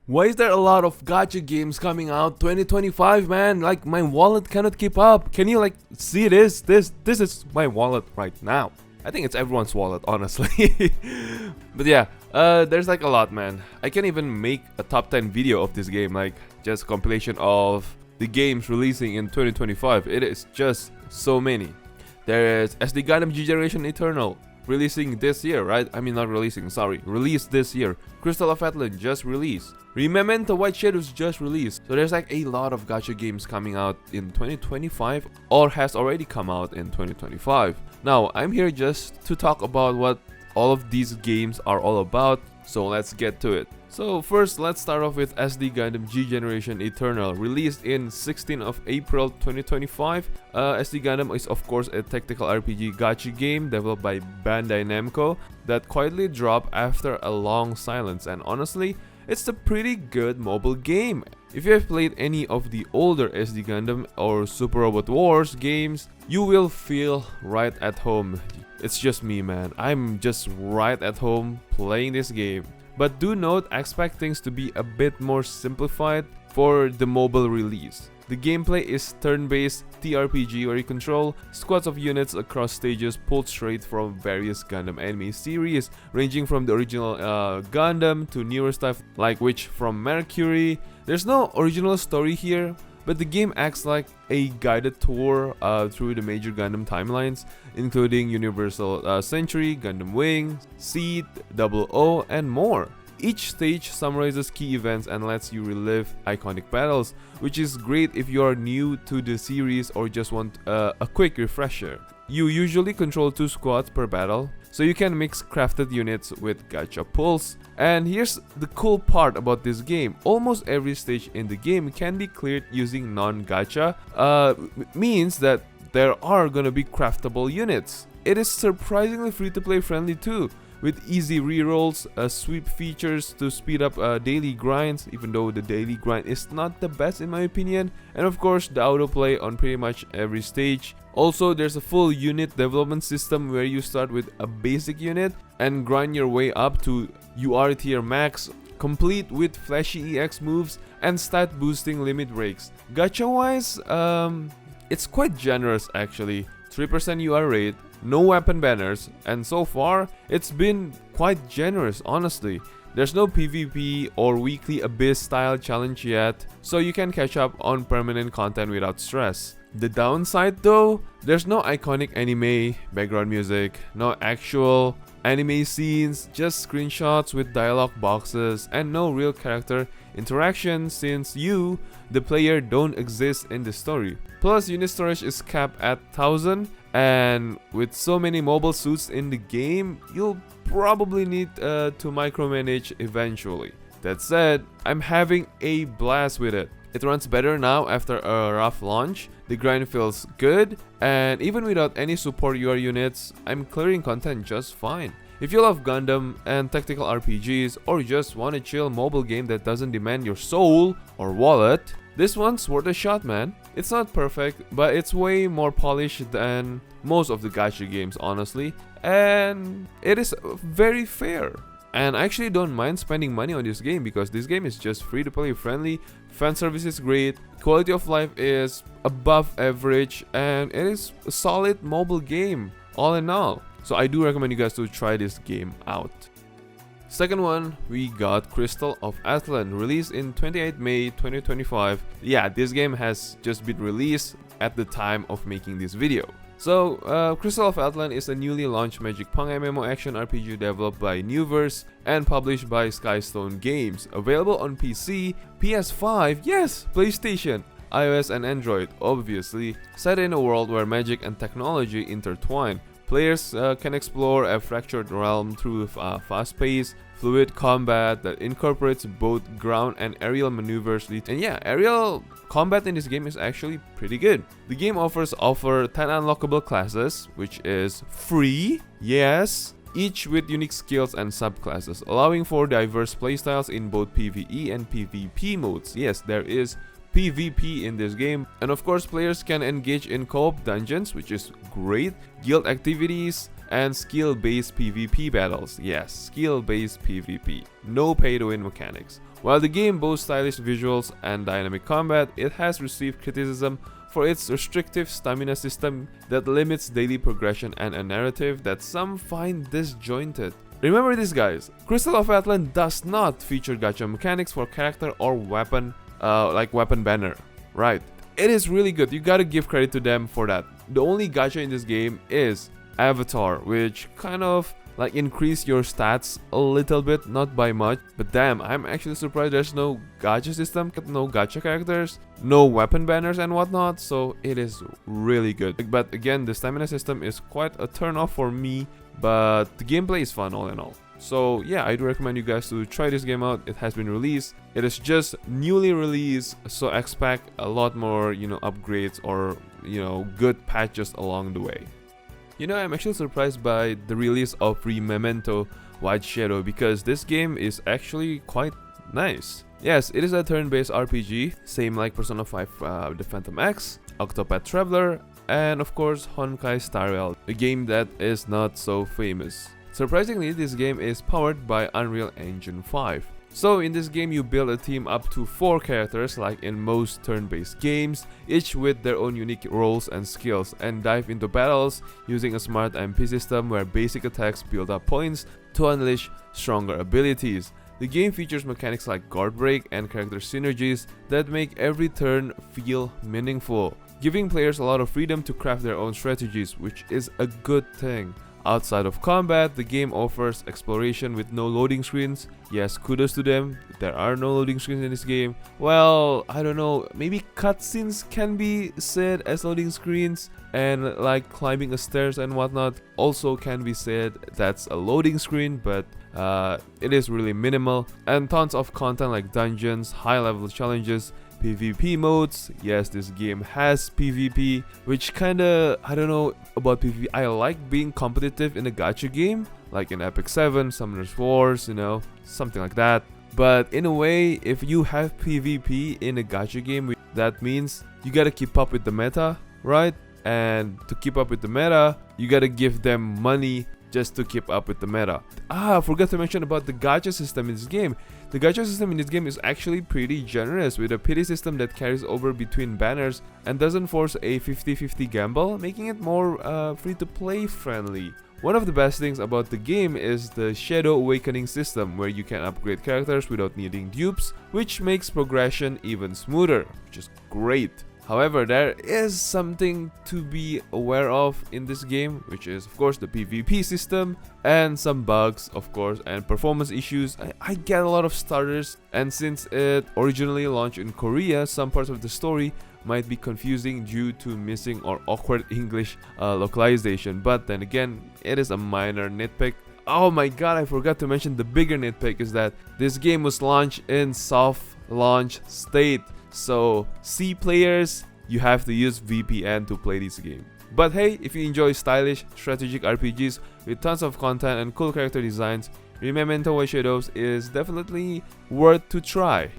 Why is there a lot of gacha games coming out 2025, man? Like, my wallet cannot keep up. Can you like see this? This is my wallet right now. I think it's everyone's wallet, honestly. But yeah, there's like a lot, man. I can't even make a top 10 video of this game, like just a compilation of the games releasing in 2025. It is just so many. There is SD Gundam G Generation Eternal, releasing this year, right? I mean, not releasing, sorry. Released this year. Crystal of Atlan just released. Memento White Shadows just released. So there's like a lot of gacha games coming out in 2025 or has already come out in 2025. Now, I'm here just to talk about what all of these games are all about. So let's get to it. So first, let's start off with SD Gundam G Generation Eternal, released in 16th of April 2025. SD Gundam is of course a tactical RPG gacha game developed by Bandai Namco that quietly dropped after a long silence, and honestly, it's a pretty good mobile game. If you have played any of the older SD Gundam or Super Robot Wars games, you will feel right at home. It's just me, man. I'm just right at home playing this game. But do note, expect things to be a bit more simplified for the mobile release. The gameplay is turn-based TRPG where you control squads of units across stages pulled straight from various Gundam anime series, ranging from the original Gundam to newer stuff like Witch from Mercury. There's no original story here, but the game acts like a guided tour through the major Gundam timelines, including Universal Century, Gundam Wing, Seed, 00, and more. Each stage summarizes key events and lets you relive iconic battles, which is great if you are new to the series or just want a quick refresher. You usually control 2 squads per battle, so you can mix crafted units with gacha pulls. And here's the cool part about this game: almost every stage in the game can be cleared using non-gacha, means that there are gonna be craftable units. It is surprisingly free-to-play friendly too, with easy rerolls, sweep features to speed up daily grinds, even though the daily grind is not the best in my opinion, and of course the autoplay on pretty much every stage. Also, there's a full unit development system where you start with a basic unit and grind your way up to UR tier max, complete with flashy EX moves and stat boosting limit breaks. Gacha wise, it's quite generous actually. 3% UR rate, no weapon banners, and so far it's been quite generous, honestly. There's no PvP or weekly Abyss style challenge yet, so you can catch up on permanent content without stress. The downside though, there's no iconic anime background music, no actual anime scenes, just screenshots with dialogue boxes, and no real character interaction since you, the player, don't exist in the story. Plus, unit storage is capped at 1000, and with so many mobile suits in the game, you'll probably need to micromanage eventually. That said, I'm having a blast with it. It runs better now after a rough launch, the grind feels good, and even without any support UR units, I'm clearing content just fine. If you love Gundam and tactical RPGs, or just want a chill mobile game that doesn't demand your soul or wallet, this one's worth a shot, man. It's not perfect, but it's way more polished than most of the gacha games, honestly, and it is very fair. And I actually don't mind spending money on this game because this game is just free to play friendly, fan service is great, quality of life is above average, and it is a solid mobile game all in all. So I do recommend you guys to try this game out. Second one, we got Crystal of Atlan, released in 28 May 2025. Yeah, this game has just been released at the time of making this video. So, Crystal of Atlan is a newly launched Magic Punk MMO action RPG developed by Newverse and published by Skystone Games. Available on PC, PS5, yes, PlayStation, iOS and Android, obviously. Set in a world where magic and technology intertwine. Players can explore a fractured realm through fast-paced, fluid combat that incorporates both ground and aerial maneuvers. And yeah, aerial combat in this game is actually pretty good. The game offers 10 unlockable classes, which is free, yes, each with unique skills and subclasses, allowing for diverse playstyles in both PvE and PvP modes. Yes, there is PvP in this game, and of course players can engage in co-op dungeons, which is great, guild activities, and skill-based PvP battles. Yes, skill-based PvP, no pay-to-win mechanics. While the game boasts stylish visuals and dynamic combat, it has received criticism for its restrictive stamina system that limits daily progression and a narrative that some find disjointed. Remember this, guys, Crystal of Atlan does not feature gacha mechanics for character or weapon, like weapon banner, right? It is really good, you gotta give credit to them for that. The only gacha in this game is Avatar, which kind of like increase your stats a little bit, not by much, but damn, I'm actually surprised there's no gacha system, no gacha characters, no weapon banners and whatnot, so it is really good. But again, the stamina system is quite a turn off for me, but the gameplay is fun all in all. So yeah, I do recommend you guys to try this game out. It has been released, it is just newly released, so expect a lot more, upgrades or, good patches along the way. I'm actually surprised by the release of Memento White Shadow because this game is actually quite nice. Yes, it is a turn-based RPG, same like Persona 5 The Phantom X, Octopath Traveler, and of course Honkai Star Rail, a game that is not so famous. Surprisingly, this game is powered by Unreal Engine 5. So in this game you build a team up to 4 characters like in most turn-based games, each with their own unique roles and skills, and dive into battles using a smart MP system where basic attacks build up points to unleash stronger abilities. The game features mechanics like guard break and character synergies that make every turn feel meaningful, giving players a lot of freedom to craft their own strategies, which is a good thing. Outside of combat, the game offers exploration with no loading screens. Yes, kudos to them, there are no loading screens in this game. Well, I don't know, maybe cutscenes can be said as loading screens, and like climbing a stairs and whatnot also can be said that's a loading screen, but it is really minimal. And tons of content like dungeons, high level challenges, PvP modes. Yes, this game has PvP, which kinda, I don't know about PvP. I like being competitive in a gacha game, like in Epic 7, Summoner's Wars, something like that. But in a way, if you have PvP in a gacha game, that means you gotta keep up with the meta, right? And to keep up with the meta, you gotta give them money just to keep up with the meta. I forgot to mention about the gacha system in this game. The gacha system in this game is actually pretty generous, with a pity system that carries over between banners and doesn't force a 50-50 gamble, making it more free-to-play friendly. One of the best things about the game is the Shadow Awakening system, where you can upgrade characters without needing dupes, which makes progression even smoother, which is great. However, there is something to be aware of in this game, which is of course the PvP system and some bugs, of course, and performance issues. I get a lot of starters, and since it originally launched in Korea, some parts of the story might be confusing due to missing or awkward English localization, but then again, it is a minor nitpick. Oh my god, I forgot to mention the bigger nitpick is that this game was launched in soft launch state. So C players, you have to use VPN to play this game. But hey, if you enjoy stylish strategic RPGs with tons of content and cool character designs, Memento White Shadows is definitely worth to try.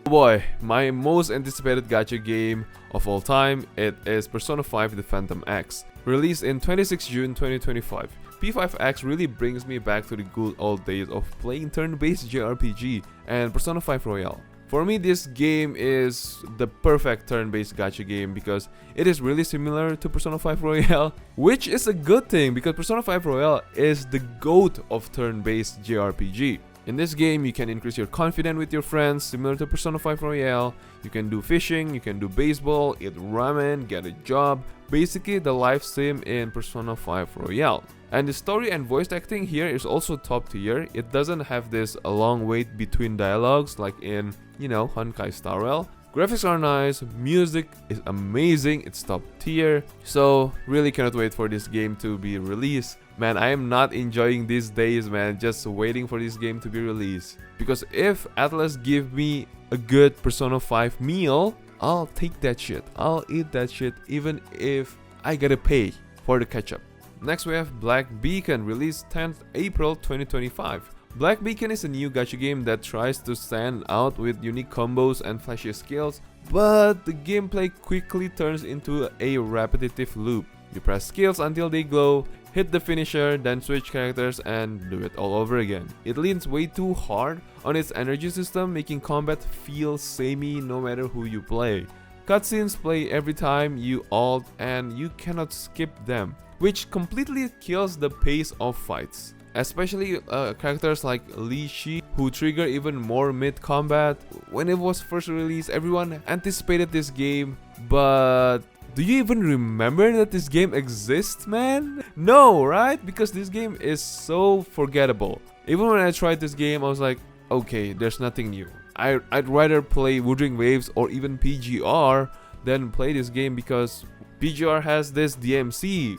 Oh boy, my most anticipated gacha game of all time, it is Persona 5 The Phantom X. Released in 26 June 2025. P5X really brings me back to the good old days of playing turn-based JRPG and Persona 5 Royale. For me, this game is the perfect turn-based gacha game because it is really similar to Persona 5 Royale, which is a good thing because Persona 5 Royale is the GOAT of turn-based JRPG. In this game, you can increase your confidence with your friends, similar to Persona 5 Royale. You can do fishing, you can do baseball, eat ramen, get a job. Basically, the life sim in Persona 5 Royale. And the story and voice acting here is also top tier. It doesn't have this long wait between dialogues like in, Honkai Star Rail. Graphics are nice, music is amazing, it's top tier. So really cannot wait for this game to be released. Man, I am not enjoying these days, man, just waiting for this game to be released. Because if Atlas give me a good Persona 5 meal, I'll take that shit. I'll eat that shit even if I gotta pay for the ketchup. Next we have Black Beacon, released 10th April 2025. Black Beacon is a new gacha game that tries to stand out with unique combos and flashy skills, but the gameplay quickly turns into a repetitive loop. You press skills until they glow, hit the finisher, then switch characters and do it all over again. It leans way too hard on its energy system, making combat feel samey no matter who you play. Cutscenes play every time you ult and you cannot skip them, which completely kills the pace of fights. Especially characters like Li Shi, who trigger even more mid-combat. When it was first released, everyone anticipated this game, but do you even remember that this game exists, man? No, right? Because this game is so forgettable. Even when I tried this game, I was like, okay, there's nothing new. I'd rather play Wuthering Waves or even PGR than play this game because PGR has this DMC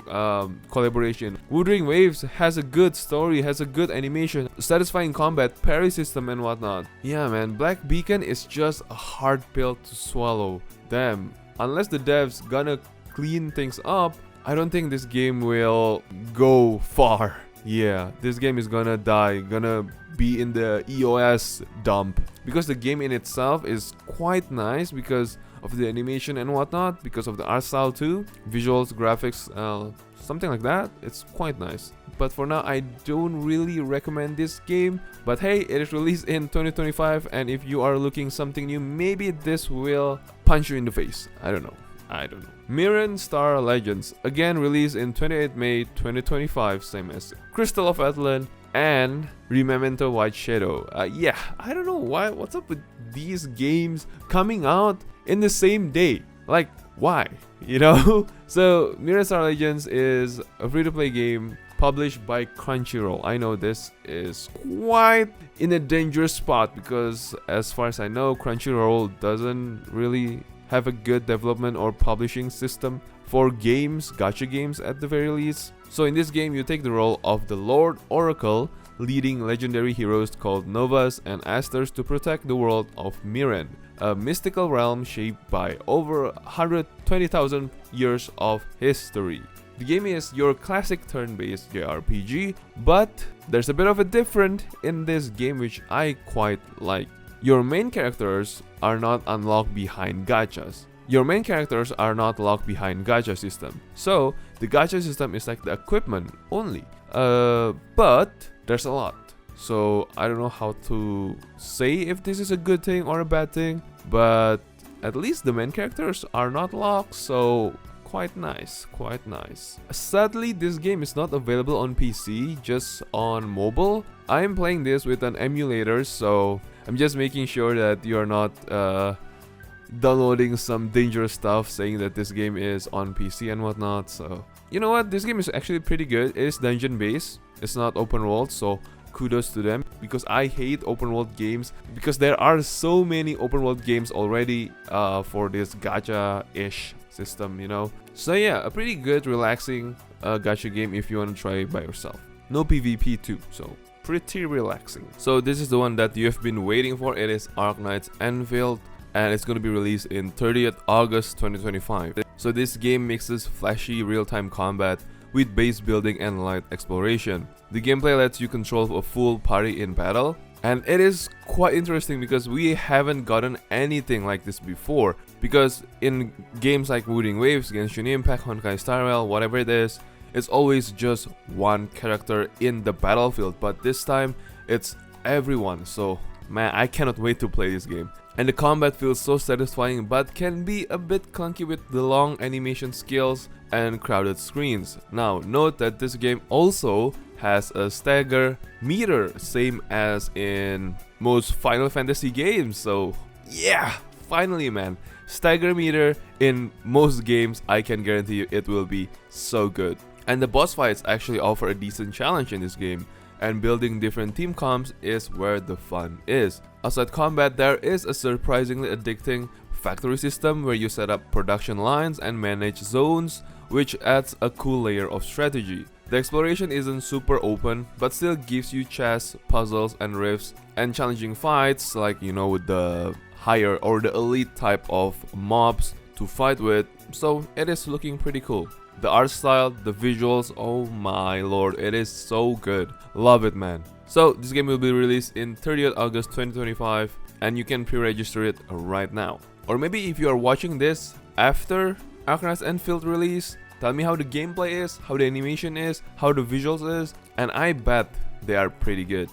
collaboration. Wuthering Waves has a good story, has a good animation, satisfying combat, parry system and whatnot. Yeah man, Black Beacon is just a hard pill to swallow. Damn, unless the devs gonna clean things up, I don't think this game will go far. Yeah, this game is gonna die, gonna be in the EOS dump. Because the game in itself is quite nice because of the animation and whatnot, because of the art style too, visuals, graphics, something like that. It's quite nice. But for now, I don't really recommend this game. But hey, it is released in 2025, and if you are looking something new, maybe this will punch you in the face. I don't know. Mirren Star Legends, again released in 28 May 2025, same as Crystal of Atlan and Rememento White Shadow. Yeah, I don't know what's up with these games coming out in the same day. Like, why? You know? So, Mirren Star Legends is a free-to-play game published by Crunchyroll. I know this is quite in a dangerous spot because as far as I know, Crunchyroll doesn't really have a good development or publishing system for games, gacha games at the very least. So in this game, you take the role of the Lord Oracle, leading legendary heroes called Novas and Asters to protect the world of Mirren, a mystical realm shaped by over 120,000 years of history. The game is your classic turn-based JRPG, but there's a bit of a different in this game which I quite like. Your main characters are not unlocked behind gachas. Your main characters are not locked behind gacha system. So the gacha system is like the equipment only. But there's a lot. So I don't know how to say if this is a good thing or a bad thing. But at least the main characters are not locked. So quite nice. Sadly, this game is not available on PC, just on mobile. I am playing this with an emulator, so I'm just making sure that you are not downloading some dangerous stuff saying that this game is on PC and whatnot. So you know what, this game is actually pretty good. It is dungeon based, it's not open world, so kudos to them, because I hate open world games because there are so many open world games already for this gacha-ish system, you know. So yeah, a pretty good relaxing gacha game if you want to try it by yourself. No PvP too, so pretty relaxing. So this is the one that you have been waiting for. It is Arknight's Anvil, and it's going to be released in 30th August 2025. So this game mixes flashy real-time combat with base building and light exploration. The gameplay lets you control a full party in battle, and it is quite interesting because we haven't gotten anything like this before. Because in games like Wuthering Waves, Genshin Impact, Honkai Star Rail, whatever it is, it's always just one character in the battlefield, but this time it's everyone. So man, I cannot wait to play this game. And the combat feels so satisfying, but can be a bit clunky with the long animation skills and crowded screens. Now note that this game also has a stagger meter, same as in most Final Fantasy games. So yeah, finally man, stagger meter in most games, I can guarantee you it will be so good. And the boss fights actually offer a decent challenge in this game, and building different team comps is where the fun is. Outside combat, there is a surprisingly addicting factory system where you set up production lines and manage zones, which adds a cool layer of strategy. The exploration isn't super open, but still gives you chests, puzzles and rifts, and challenging fights like, you know, with the higher or the elite type of mobs to fight with, so it is looking pretty cool. The art style, the visuals, oh my lord, it is so good. Love it man. So this game will be released in 30th August 2025, and you can pre-register it right now. Or maybe if you are watching this after Arknight's Anvil release, Tell me how the gameplay is, how the animation is, how the visuals is, and I bet they are pretty good.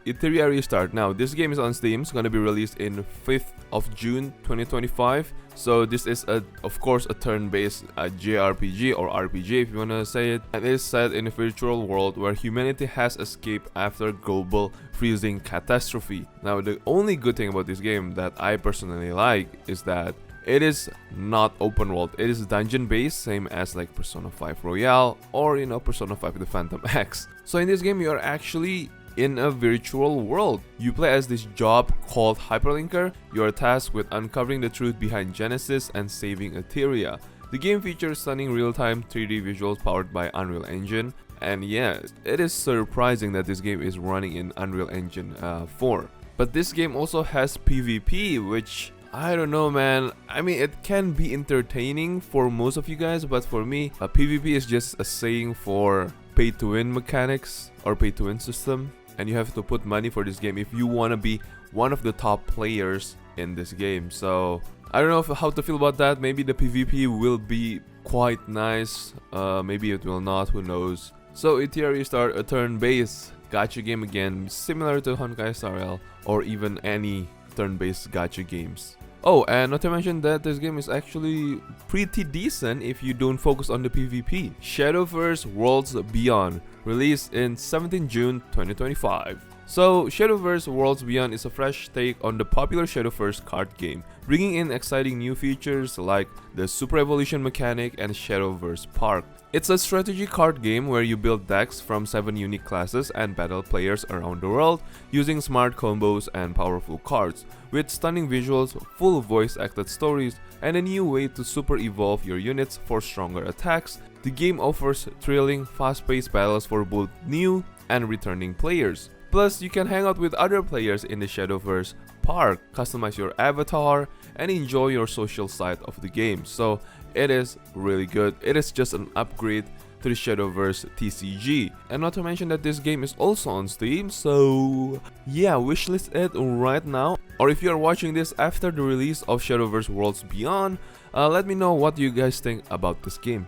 Etheria Restart. Now, this game is on Steam. It's gonna be released in 5th of June 2025. So this is of course a turn-based JRPG or RPG if you wanna say it, and it is set in a virtual world where humanity has escaped after global freezing catastrophe. Now, the only good thing about this game that I personally like is that it is not open world. It is dungeon based, same as like Persona 5 Royale or Persona 5 The Phantom X. So in this game you are actually in a virtual world. You play as this job called Hyperlinker. You are tasked with uncovering the truth behind Genesis and saving Etheria. The game features stunning real-time 3D visuals powered by Unreal Engine. And yeah, it is surprising that this game is running in Unreal Engine 4. But this game also has PvP, which I don't know, man. I mean, it can be entertaining for most of you guys, but for me, PvP is just a saying for pay-to-win mechanics or pay-to-win system. And you have to put money for this game if you want to be one of the top players in this game. So I don't know how to feel about that. Maybe the PvP will be quite nice, maybe it will not, who knows. So Etheria Restart, a turn-based gacha game again, similar to Honkai Star Rail or even any turn-based gacha games. Oh, and not to mention that this game is actually pretty decent if you don't focus on the PvP. Shadowverse Worlds Beyond, released in 17 June 2025. So, Shadowverse Worlds Beyond is a fresh take on the popular Shadowverse card game, bringing in exciting new features like the Super Evolution mechanic and Shadowverse Park. It's a strategy card game where you build decks from 7 unique classes and battle players around the world using smart combos and powerful cards. With stunning visuals, full voice-acted stories, and a new way to super evolve your units for stronger attacks, the game offers thrilling, fast-paced battles for both new and returning players. Plus, you can hang out with other players in the Shadowverse Park, customize your avatar, and enjoy your social side of the game. So, it is really good. It is just an upgrade to the Shadowverse TCG. And not to mention that this game is also on Steam, so yeah, wishlist it right now. Or if you are watching this after the release of Shadowverse Worlds Beyond, let me know what you guys think about this game.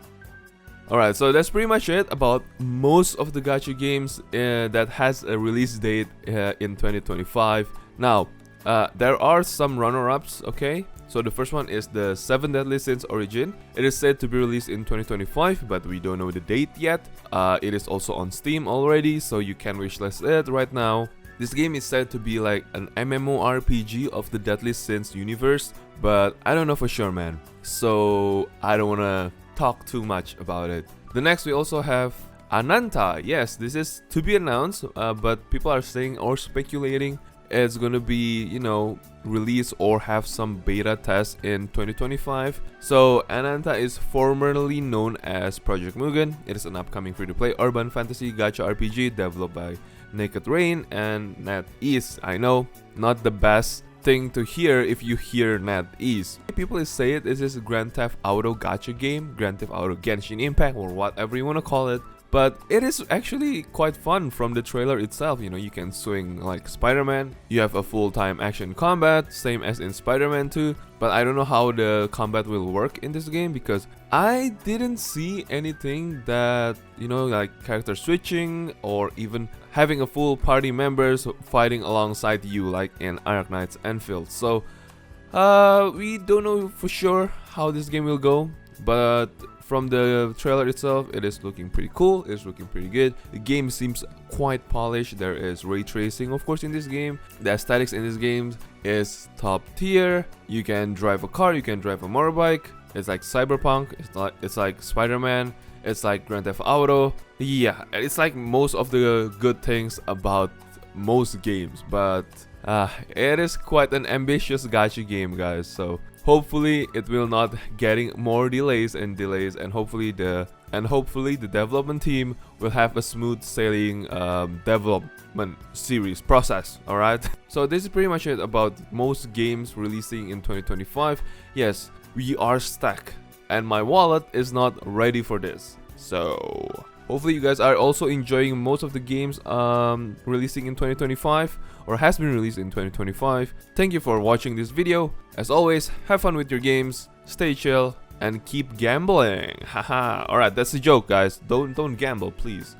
Alright, so that's pretty much it about most of the gacha games that has a release date in 2025. Now, there are some runner-ups, okay? So the first one is the 7 Deadly Sins Origin. It is said to be released in 2025, but we don't know the date yet. It is also on Steam already, so you can wishlist it right now. This game is said to be like an MMORPG of the Deadly Sins universe, but I don't know for sure, man. So I don't wanna talk too much about it. The next we also have Ananta. Yes, this is to be announced, but people are saying or speculating it's gonna be, released or have some beta tests in 2025. So Ananta is formerly known as Project Mugen. It is an upcoming free-to-play urban fantasy gacha RPG developed by Naked Rain and NetEase. I know, not the best thing to hear if you hear NetEase. People say it is a Grand Theft Auto gacha game, Grand Theft Auto Genshin Impact, or whatever you want to call it. But it is actually quite fun from the trailer itself. You can swing like Spider-Man. You have a full-time action combat, same as in Spider-Man 2. But I don't know how the combat will work in this game because I didn't see anything that, like character switching or even having a full party members fighting alongside you like in Arc Knights Enfield. So we don't know for sure how this game will go, but from the trailer itself, it is looking pretty cool. It's looking pretty good. The game seems quite polished. There is ray tracing, of course, in this game. The aesthetics in this game is top tier. You can drive a car. You can drive a motorbike. It's like Cyberpunk. It's like Spider-Man. It's like Grand Theft Auto. Yeah, it's like most of the good things about most games. But it is quite an ambitious gacha game, guys. So hopefully it will not getting more delays, and hopefully the development team will have a smooth sailing development series process. All right. So this is pretty much it about most games releasing in 2025. Yes, we are stuck, and my wallet is not ready for this. So hopefully you guys are also enjoying most of the games releasing in 2025 or has been released in 2025. Thank you for watching this video. As always, have fun with your games, stay chill, and keep gambling. Haha. Alright, that's a joke, guys. Don't gamble, please.